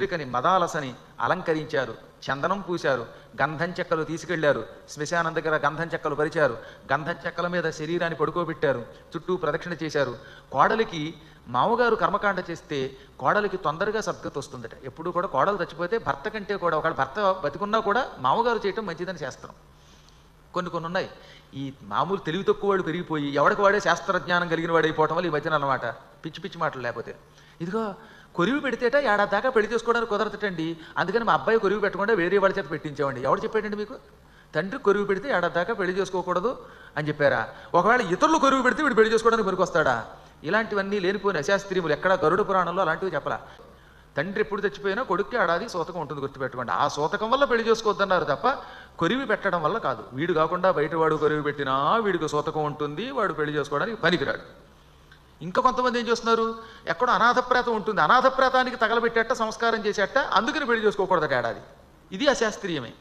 పుత్రికని మదాలసని అలంకరించారు, చందనం పూశారు, గంధం చెక్కలు తీసుకెళ్లారు, శ్మశానం దగ్గర గంధం చెక్కలు పరిచారు, గంధం చెక్కల మీద శరీరాన్ని పడుకోబెట్టారు, చుట్టూ ప్రదక్షిణ చేశారు. కోడలికి మామగారు కర్మకాండ చేస్తే కోడలికి తొందరగా సద్గతి వస్తుందట. ఎప్పుడు కూడా కోడలు చచ్చిపోతే భర్త కంటే కూడా, ఒకవేళ భర్త బతికున్నా కూడా మామగారు చేయటం మంచిదని శాస్త్రం. కొన్ని ఉన్నాయి. ఈ మామూలు తెలివి తక్కువ వాడు పెరిగిపోయి ఎవడికి వాడే శాస్త్రజ్ఞానం కలిగిన వాడు అయిపోవటం వల్ల ఈ మధ్యన అన్నమాట పిచ్చి పిచ్చి మాటలు. లేకపోతే ఇదిగో కొరివి పెడితేట ఏడాది దాకా పెళ్లి చేసుకోవడానికి కుదరతటండి, అందుకని మా అబ్బాయి కొరివి పెట్టకుండా వేరే వాళ్ళ చేత పెట్టించామండి. ఎవడు చెప్పాడండి మీకు? తండ్రి కొరివి పెడితే ఏడాది దాకా పెళ్లి చేసుకోకూడదు అని చెప్పారా? ఒకవేళ ఇతరులు కొరివి పెడితే వీడు పెళ్లి చేసుకోవడానికి పనికొస్తాడా? ఇలాంటివన్నీ లేనిపోయిన అశాస్త్రీయములు. ఎక్కడ గరుడ పురాణంలో అలాంటివి చెప్పలా. తండ్రి ఎప్పుడు చచ్చిపోయినా కొడుక్కి ఏడాది సూతకం ఉంటుంది, గుర్తుపెట్టుకోండి. ఆ సూతకం వల్ల పెళ్లి చేసుకోవద్దన్నారు తప్ప కొరివి పెట్టడం వల్ల కాదు. వీడు కాకుండా బయటవాడు కొరివి పెట్టినా వీడికి సూతకం ఉంటుంది, వాడు పెళ్లి చేసుకోవడానికి పనికిరాడు. ఇంకా కొంతమంది ఏం చేస్తున్నారు, ఎక్కడో అనాథప్రేతం ఉంటుంది, అనాథప్రేతానికి తగలబెట్టేట సంస్కారం చేసేట, అందుకని పెళ్లి చేసుకోకూడదట ఏడాది. ఇది అశాస్త్రీయమే.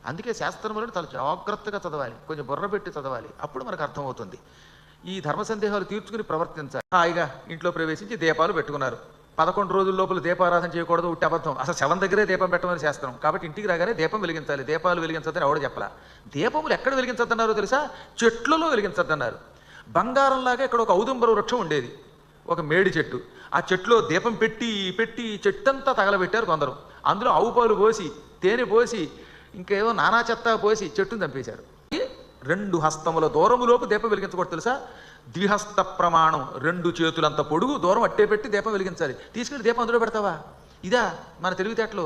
అందుకే శాస్త్రములను చాలా జాగ్రత్తగా చదవాలి, కొంచెం బుర్ర పెట్టి చదవాలి, అప్పుడు మనకు అర్థమవుతుంది. ఈ ధర్మ సందేహాలు తీర్చుకుని ప్రవర్తించాలి. హాయిగా ఇంట్లో ప్రవేశించి దీపాలు పెట్టుకున్నారు. 11 రోజుల లోపల దీపారాధన చేయకూడదు, ఉట్టి అబద్ధం. అసలు శవం దగ్గరే దీపం పెట్టమని శాస్త్రం. కాబట్టి ఇంటికి రాగానే దీపం వెలిగించాలి. దీపాలు వెలిగించద్దని ఎవడో చెప్పలా. దీపములు ఎక్కడ వెలిగించద్దన్నారో తెలుసా? చెట్లలో వెలిగించద్దన్నారు. బంగారంలాగా ఇక్కడ ఒక ఔదుంబర వృక్షం ఉండేది, ఒక మేడి చెట్టు. ఆ చెట్టులో దీపం పెట్టి పెట్టి చెట్టంతా తగలబెట్టారు కొందరు. అందులో ఆవు పాలు పోసి, తేనె పోసి, ఇంకేదో నానా చెత్త పోసి చెట్టును చంపేశారు. 2 హస్తముల దూరములోపు దీపం వెలిగించకూడదు తెలుసా? ద్విహస్త ప్రమాణం, 2 చేతులంత పొడుగు దూరం అట్టే పెట్టి దీపం వెలిగించాలి. తీసుకెళ్ళి దీపం అందులో పెడతావా? ఇదా మన తెలివితేటలు?